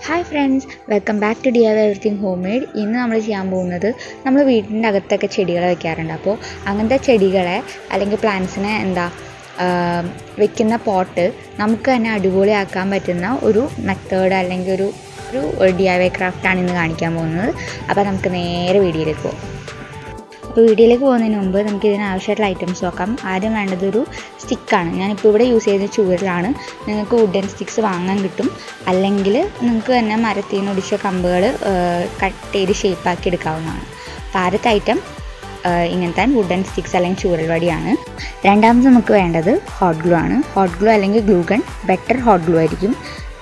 Hi friends, welcome back to DIY Everything Homemade. ഇന്ന് നമ്മൾ ചെയ്യാൻ പോകുന്നത് നമ്മൾ വീടിൻ്റെ അകത്തൊക്കെ ചെടികൾ വെക്കാറുണ്ട്. അപ്പോൾ അങ്ങനത്തെ ചെടികളെ അല്ലെങ്കിൽ പ്ലാന്റ്സിനെ വെക്കുന്ന പോട്ട് നമുക്ക് തന്നെ അടിപൊളിയാക്കാൻ പറ്റുന്ന ഒരു മെത്തേഡ് അല്ലെങ്കിൽ ഒരു DIY ക്രാഫ്റ്റാണ് ഇന്ന് കാണിക്കാൻ പോകുന്നത്. അപ്പോൾ നമുക്ക് നേരെ വീഡിയോയിലേക്ക് പോകാം. അപ്പോൾ വീഡിയോയിലേക്ക് പോകുന്നതിന് മുമ്പ് നമുക്ക് ഇതിന് ആവശ്യമായിട്ടുള്ള ഐറ്റംസ് നോക്കാം. ആദ്യം വേണ്ടത് ഒരു സ്റ്റിക്കാണ്. ഞാനിപ്പോൾ ഇവിടെ യൂസ് ചെയ്ത ചൂരലാണ്. നിങ്ങൾക്ക് വുഡൻ സ്റ്റിക്സ് വാങ്ങാൻ കിട്ടും, അല്ലെങ്കിൽ നിങ്ങൾക്ക് തന്നെ മരത്തിൽ നിന്ന് ഒടിച്ച കമ്പുകൾ കട്ട് ചെയ്ത് ഷേപ്പാക്കി എടുക്കാവുന്നതാണ്. അപ്പോൾ ആദ്യത്തെ ഐറ്റം ഇങ്ങനത്തെ വുഡൻ സ്റ്റിക്സ് അല്ലെങ്കിൽ ചൂരൽ വടിയാണ്. രണ്ടാമത് നമുക്ക് വേണ്ടത് ഹോട്ട് ഗ്ലൂ ആണ്. ഹോട്ട് ഗ്ലൂ അല്ലെങ്കിൽ glue gun, better hot glue ആയിരിക്കും.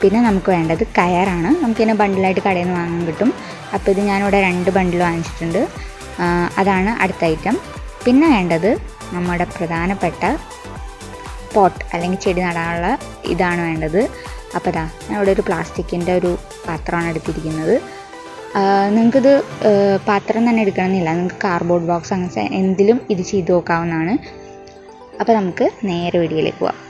പിന്നെ നമുക്ക് വേണ്ടത് കയറാണ്. നമുക്കിതിനെ ബണ്ടിലായിട്ട് കടയിൽ നിന്ന് വാങ്ങാൻ കിട്ടും. അപ്പോൾ ഇത് ഞാനിവിടെ 2 ബണ്ടിൽ വാങ്ങിച്ചിട്ടുണ്ട്. അതാണ് അടുത്ത ഐറ്റം. പിന്നെ വേണ്ടത് നമ്മുടെ പ്രധാനപ്പെട്ട പോട്ട് അല്ലെങ്കിൽ ചെടി നടാനുള്ള ഇതാണ് വേണ്ടത്. അപ്പോൾ ഞാൻ ഇവിടെ ഒരു പ്ലാസ്റ്റിക്കിൻ്റെ ഒരു പാത്രമാണ് എടുത്തിരിക്കുന്നത്. നിങ്ങൾക്കിത് പാത്രം തന്നെ എടുക്കണമെന്നില്ല, നിങ്ങൾക്ക് കാർഡ്ബോർഡ് ബോക്സ് അങ്ങനെ എന്തിലും ഇത് ചെയ്ത് നോക്കാവുന്നതാണ്. അപ്പോൾ നമുക്ക് നേരെ വീഡിയോയിലേക്ക് പോവാം.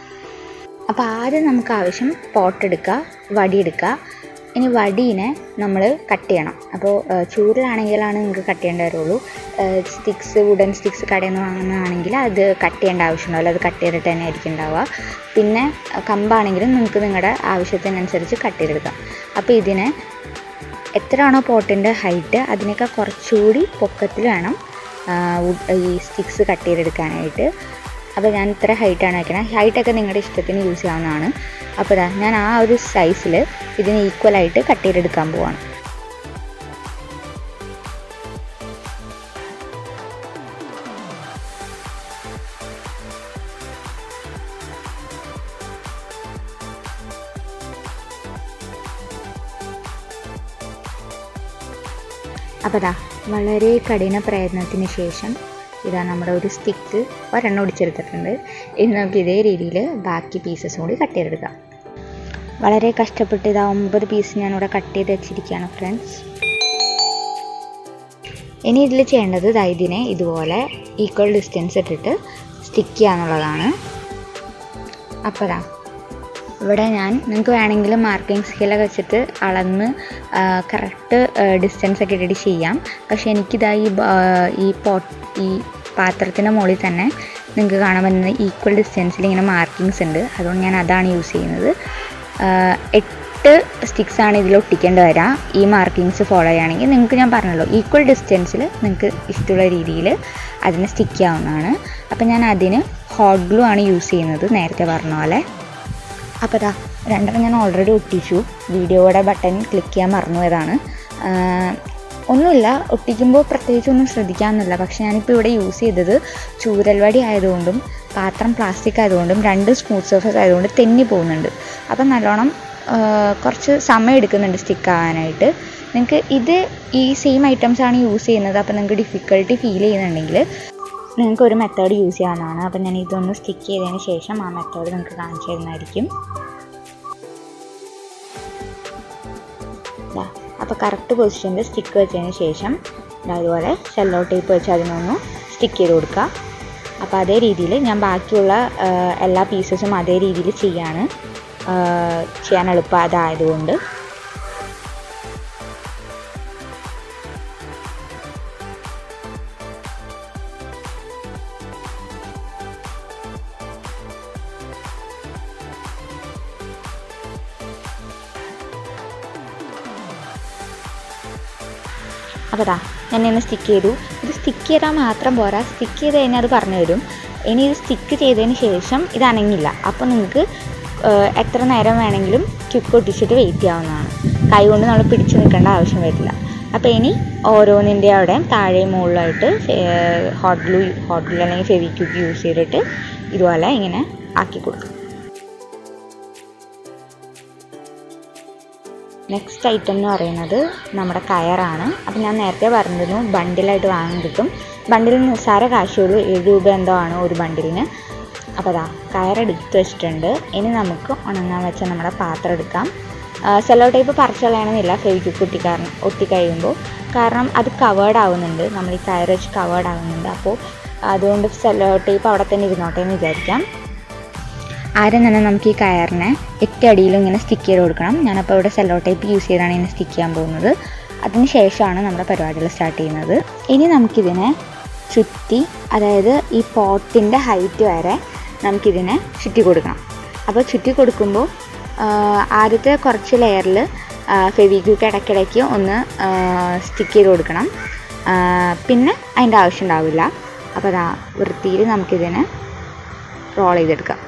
അപ്പോൾ ആദ്യം നമുക്ക് ആവശ്യം പോട്ട് എടുക്കുക, വടി എടുക്കുക. ഇനി വടീനെ നമ്മൾ കട്ട് ചെയ്യണം. അപ്പോൾ ചൂരലാണെങ്കിലാണ് നിങ്ങൾക്ക് കട്ട് ചെയ്യേണ്ടി വരുള്ളൂ. വുഡൻ സ്റ്റിക്സ് കടയിൽ നിന്ന് വാങ്ങുന്നതാണെങ്കിൽ അത് കട്ട് ചെയ്യേണ്ട ആവശ്യമുണ്ടാവില്ല, അത് കട്ട് ചെയ്തിട്ട് തന്നെ ആയിരിക്കും ഉണ്ടാവുക. പിന്നെ കമ്പാണെങ്കിലും നിങ്ങൾക്ക് നിങ്ങളുടെ ആവശ്യത്തിനനുസരിച്ച് കട്ട് ചെയ്തെടുക്കാം. അപ്പോൾ ഇതിനെ എത്രയാണോ പോട്ടിൻ്റെ ഹൈറ്റ് അതിനേക്കാൾ കുറച്ചുകൂടി പൊക്കത്തിൽ വേണം ഈ സ്റ്റിക്സ് കട്ട് ചെയ്തെടുക്കാനായിട്ട്. അപ്പോൾ ഞാൻ ഇത്ര ഹൈറ്റാണ് വയ്ക്കുന്നത്. ഹൈറ്റൊക്കെ നിങ്ങളുടെ ഇഷ്ടത്തിന് യൂസ് ചെയ്യാവുന്നതാണ്. അപ്പോൾ ഞാൻ ആ ഒരു സൈസിൽ ഇതിന് ഈക്വലായിട്ട് കട്ട് ചെയ്തെടുക്കാൻ പോവാണ്. അപ്പോൾ വളരെ കഠിന പ്രയത്നത്തിന് ശേഷം നമ്മുടെ ഒരു സ്റ്റിക്ക് ഒരെണ്ണം ഒടിച്ചെടുത്തിട്ടുണ്ട്. ഇനി നമുക്ക് ഇതേ രീതിയിൽ ബാക്കി പീസസ് കൂടി കട്ട് ചെയ്തെടുക്കാം. വളരെ കഷ്ടപ്പെട്ട് 9 പീസ് ഞാനിവിടെ കട്ട് ചെയ്ത് വെച്ചിരിക്കുകയാണ് ഫ്രണ്ട്സ്. ഇനി ഇതിൽ ചെയ്യേണ്ടത് ഇതിനെ ഇതുപോലെ ഈക്വൽ ഡിസ്റ്റൻസ് ഇട്ടിട്ട് സ്റ്റിക്ക് ചെയ്യുക എന്നുള്ളതാണ്. അപ്പോൾ ഇവിടെ നിങ്ങൾക്ക് വേണമെങ്കിൽ മാർക്കിംഗ് സ്കെയിലൊക്കെ വെച്ചിട്ട് അളന്ന് കറക്റ്റ് ഡിസ്റ്റൻസ് ഒക്കെ ഇട്ടിട്ട് ചെയ്യാം. പക്ഷേ എനിക്കിതായി ഈ പാത്രത്തിൻ്റെ മുകളിൽ തന്നെ നിങ്ങൾക്ക് കാണാൻ പറ്റുന്ന ഈക്വൽ ഡിസ്റ്റൻസിൽ ഇങ്ങനെ മാർക്കിങ്സ് ഉണ്ട്. അതുകൊണ്ട് ഞാൻ അതാണ് യൂസ് ചെയ്യുന്നത്. 8 സ്റ്റിക്സാണ് ഇതിൽ ഒട്ടിക്കേണ്ടി വരിക. ഈ മാർക്കിങ്സ് ഫോളോ ചെയ്യുകയാണെങ്കിൽ നിങ്ങൾക്ക് ഞാൻ പറഞ്ഞല്ലോ ഈക്വൽ ഡിസ്റ്റൻസിൽ നിങ്ങൾക്ക് ഇഷ്ടമുള്ള രീതിയിൽ അതിനെ സ്റ്റിക്ക് ചെയ്യാവുന്നതാണ്. അപ്പോൾ ഞാൻ അതിന് ഹോട്ട് ഗ്ലൂ ആണ് യൂസ് ചെയ്യുന്നത്, നേരത്തെ പറഞ്ഞ പോലെ. അപ്പോൾ രണ്ടെണ്ണം ഞാൻ ഓൾറെഡി ഒട്ടിച്ചു. വീഡിയോയുടെ ബട്ടൺ ക്ലിക്ക് ചെയ്യാൻ മറന്നുപോയതാണ്. ഒന്നുമില്ല, ഒട്ടിക്കുമ്പോൾ പ്രത്യേകിച്ചൊന്നും ശ്രദ്ധിക്കാമെന്നില്ല. പക്ഷേ ഞാനിപ്പോൾ ഇവിടെ യൂസ് ചെയ്തത് ചൂരൽവടി ആയതുകൊണ്ടും പാത്രം പ്ലാസ്റ്റിക് ആയതുകൊണ്ടും 2 സ്മൂത്ത് സർഫസ് ആയതുകൊണ്ട് തെന്നി പോകുന്നുണ്ട്. അപ്പം നല്ലോണം കുറച്ച് സമയം എടുക്കുന്നുണ്ട് സ്റ്റിക്ക് ആവാനായിട്ട്. നിങ്ങൾക്ക് ഈ സെയിം ഐറ്റംസാണ് യൂസ് ചെയ്യുന്നത്, അപ്പോൾ നിങ്ങൾക്ക് ഡിഫിക്കൽട്ടി ഫീൽ ചെയ്യുന്നുണ്ടെങ്കിൽ നിങ്ങൾക്ക് ഒരു മെത്തേഡ് യൂസ് ചെയ്യാവുന്നതാണ്. അപ്പം ഞാൻ ഇതൊന്ന് സ്റ്റിക്ക് ചെയ്തതിന് ശേഷം ആ മെത്തേഡ് നിങ്ങൾക്ക് കാണിച്ചു തരുന്നതായിരിക്കും. അപ്പോൾ കറക്റ്റ് പൊസിഷനിൽ സ്റ്റിക്ക് വെച്ചതിന് ശേഷം അതുപോലെ സെല്ലോ ടേപ്പ് വെച്ച് അതിനൊന്ന് സ്റ്റിക്ക് ചെയ്ത് കൊടുക്കുക. അപ്പോൾ അതേ രീതിയിൽ ഞാൻ ബാക്കിയുള്ള എല്ലാ പീസസും അതേ രീതിയിൽ ചെയ്യാൻ എളുപ്പം അതായതുകൊണ്ട്. അപ്പോൾ ഞാൻ ഇന്ന് സ്റ്റിക്ക് ചെയ്തു. ഇത് സ്റ്റിക്ക് ചെയ്താൽ മാത്രം പോരാ, സ്റ്റിക്ക് ചെയ്ത് കഴിഞ്ഞാൽ അത് പറഞ്ഞു തരും. ഇനി ഇത് സ്റ്റിക്ക് ചെയ്തതിന് ശേഷം ഇത് അനങ്ങില്ല. അപ്പോൾ നിങ്ങൾക്ക് എത്ര നേരം വേണമെങ്കിലും ക്വിക്ക് ഒട്ടിച്ചിട്ട് വെയിറ്റ് ചെയ്യാവുന്നതാണ്. കൈ കൊണ്ട് നമ്മൾ പിടിച്ച് നിൽക്കേണ്ട ആവശ്യം വരില്ല. അപ്പോൾ ഇനി ഓരോന്നിൻ്റെ അവിടെ താഴെയും മുകളിലായിട്ട് ഹോട്ട് ഗ്ലൂ അല്ലെങ്കിൽ ഫെവിക്വിക്ക് യൂസ് ചെയ്തിട്ട് ഇതുപോലെ ഇങ്ങനെ ആക്കി കൊടുക്കും. നെക്സ്റ്റ് ഐറ്റം എന്ന് പറയുന്നത് നമ്മുടെ കയറാണ്. അപ്പോൾ ഞാൻ നേരത്തെ പറഞ്ഞിരുന്നു ബണ്ടിലായിട്ട് വാങ്ങാൻ കിട്ടും. ബണ്ടിൽ നിസ്സാര കാശുള്ളൂ, 7 രൂപ എന്തോ ആണ് ഒരു ബണ്ടിലിന്. അപ്പോൾ കയറെടുത്ത് വെച്ചിട്ടുണ്ട്. ഇനി നമുക്ക് ഉണങ്ങാൻ വെച്ച നമ്മുടെ പാത്രം എടുക്കാം. സെല്ലോ ടേപ്പ് പറിച്ച് കളയണമെന്നില്ല ഫെവിക്വിക്ക് ഒട്ടിക്കഴിയുമ്പോൾ, കാരണം അത് കവേർഡ് ആവുന്നുണ്ട്, നമ്മൾ ഈ കയർ വെച്ച് കവേർഡ് ആവുന്നുണ്ട്. അപ്പോൾ അതുകൊണ്ട് സെല്ലോ ടേപ്പ് അവിടെ തന്നെ ഇരുന്നോട്ടെ എന്ന് വിചാരിക്കാം. ആദ്യം തന്നെ നമുക്ക് ഈ കയറിനെ ഏറ്റവും അടിയിലും ഇങ്ങനെ സ്റ്റിക്ക് ചെയ്ത് കൊടുക്കണം. ഞാനപ്പോൾ ഇവിടെ സെല്ലോ ടേപ്പ് യൂസ് ചെയ്താണ് ഇതിനെ സ്റ്റിക്ക് ചെയ്യാൻ പോകുന്നത്. അതിന് ശേഷമാണ് നമ്മുടെ പരിപാടികൾ സ്റ്റാർട്ട് ചെയ്യുന്നത്. ഇനി നമുക്കിതിനെ ചുറ്റി, അതായത് ഈ പോട്ടിൻ്റെ ഹൈറ്റ് വരെ നമുക്കിതിനെ ചുറ്റി കൊടുക്കണം. അപ്പോൾ ചുറ്റി കൊടുക്കുമ്പോൾ ആദ്യത്തെ കുറച്ച് ലെയറിൽ ഫെവിക്വിക്ക് ഇടയ്ക്കിടയ്ക്ക് ഒന്ന് സ്റ്റിക്ക് ചെയ്ത് കൊടുക്കണം. പിന്നെ അതിൻ്റെ ആവശ്യം ഉണ്ടാവില്ല. അപ്പോൾ അതാ വൃത്തിയിൽ നമുക്കിതിനെ റോൾ ചെയ്തെടുക്കാം.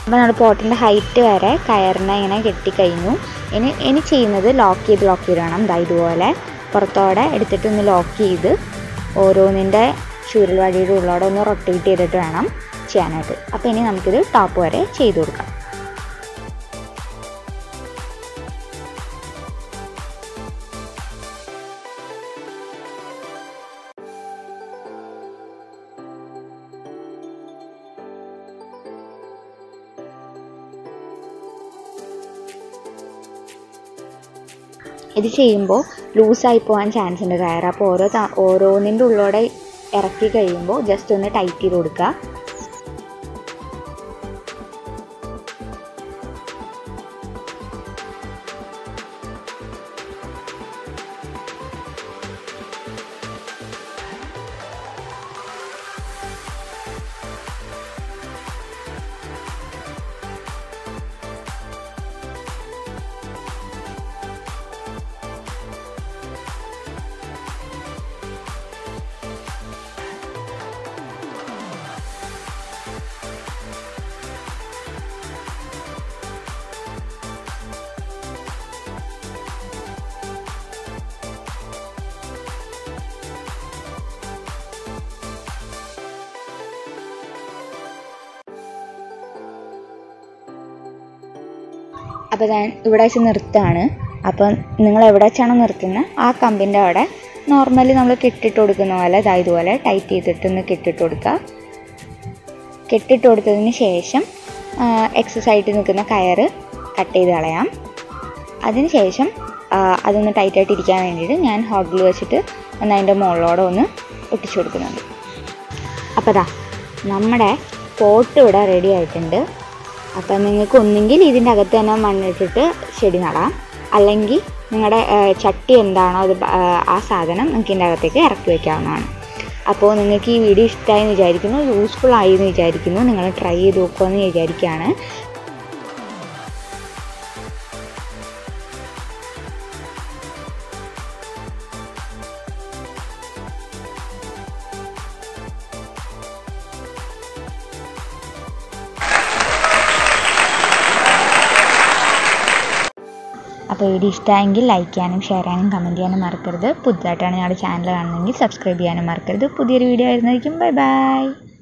അപ്പോൾ നമ്മുടെ പോട്ടിൻ്റെ ഹൈറ്റ് വരെ കയറിനെ ഇങ്ങനെ കെട്ടിക്കഴിഞ്ഞു. ഇനി ചെയ്യുന്നത് ലോക്ക് ചെയ്ത് വേണം. ഇതുപോലെ പുറത്തോടെ എടുത്തിട്ട് ഒന്ന് ലോക്ക് ചെയ്ത് ഓരോന്നിൻ്റെ ചൂരൽ വടിയുടെ ഉള്ളോടെ ഒന്ന് റൊട്ടേറ്റ് ചെയ്തിട്ട് വേണം ചെയ്യാനായിട്ട്. അപ്പോൾ ഇനി നമുക്കിത് ടോപ്പ് വരെ ചെയ്ത് കൊടുക്കാം. ഇത് ചെയ്യുമ്പോൾ ലൂസായി പോകാൻ ചാൻസ് ഉണ്ട് കയറ്. അപ്പോൾ ഓരോന്നിൻ്റെ ഉള്ളോടെ ഇറക്കി കഴിയുമ്പോൾ ജസ്റ്റ് ഒന്ന് ടൈറ്റ് ചെയ്ത് കൊടുക്കുക. അപ്പോൾ ഞാൻ ഇവിടെ വെച്ച് നിർത്തുകയാണ്. അപ്പം നിങ്ങൾ എവിടെ വെച്ചാണോ നിർത്തുന്നത് ആ കമ്പിൻ്റെ അവിടെ നോർമലി നമ്മൾ കെട്ടിട്ട് കൊടുക്കുന്ന പോലെ ഇതുപോലെ ടൈറ്റ് ചെയ്തിട്ടൊന്ന് കെട്ടിട്ട് കൊടുക്കുക. കെട്ടിട്ട് കൊടുത്തതിന് ശേഷം എക്സസ് ആയിട്ട് നിൽക്കുന്ന കയറ് കട്ട് ചെയ്ത് കളയാം. അതിന് ശേഷം അതൊന്ന് ടൈറ്റായിട്ട് ഇരിക്കാൻ വേണ്ടിയിട്ട് ഞാൻ ഹോട്ട് ഗ്ലൂ വെച്ചിട്ട് ഒന്ന് അതിൻ്റെ മുകളിലോടെ ഒന്ന് ഒട്ടിച്ചു കൊടുക്കുന്നുണ്ട്. അപ്പോൾ അതാ നമ്മുടെ പോട്ട് ഇവിടെ റെഡി ആയിട്ടുണ്ട്. അപ്പം നിങ്ങൾക്ക് ഒന്നെങ്കിൽ ഇതിൻ്റെ അകത്ത് തന്നെ മണ്ണിട്ടിട്ട് ചെടി നടാം, അല്ലെങ്കിൽ നിങ്ങളുടെ ചട്ടി എന്താണോ അത് ആ സാധനം നിങ്ങൾക്ക് ഇതിൻ്റെ അകത്തേക്ക് ഇറക്കി വയ്ക്കാവുന്നതാണ്. അപ്പോൾ നിങ്ങൾക്ക് ഈ വീഡിയോ ഇഷ്ടമായി എന്ന് വിചാരിക്കുന്നു, യൂസ്ഫുൾ ആയി എന്ന് വിചാരിക്കുന്നു. നിങ്ങൾ ട്രൈ ചെയ്ത് നോക്കുമെന്ന് വിചാരിക്കുകയാണ്. അപ്പോൾ വീഡിയോ ഇഷ്ടമായെങ്കിൽ ലൈക്ക് ചെയ്യാനും ഷെയർ ചെയ്യാനും കമൻറ്റ് ചെയ്യാനും മറക്കരുത്. പുതുതായിട്ടാണ് ഞങ്ങളുടെ ചാനൽ കാണുന്നതെങ്കിൽ സബ്സ്ക്രൈബ് ചെയ്യാനും മറക്കരുത്. പുതിയൊരു വീഡിയോ ആയിരുന്നായിരിക്കും. Bye bye.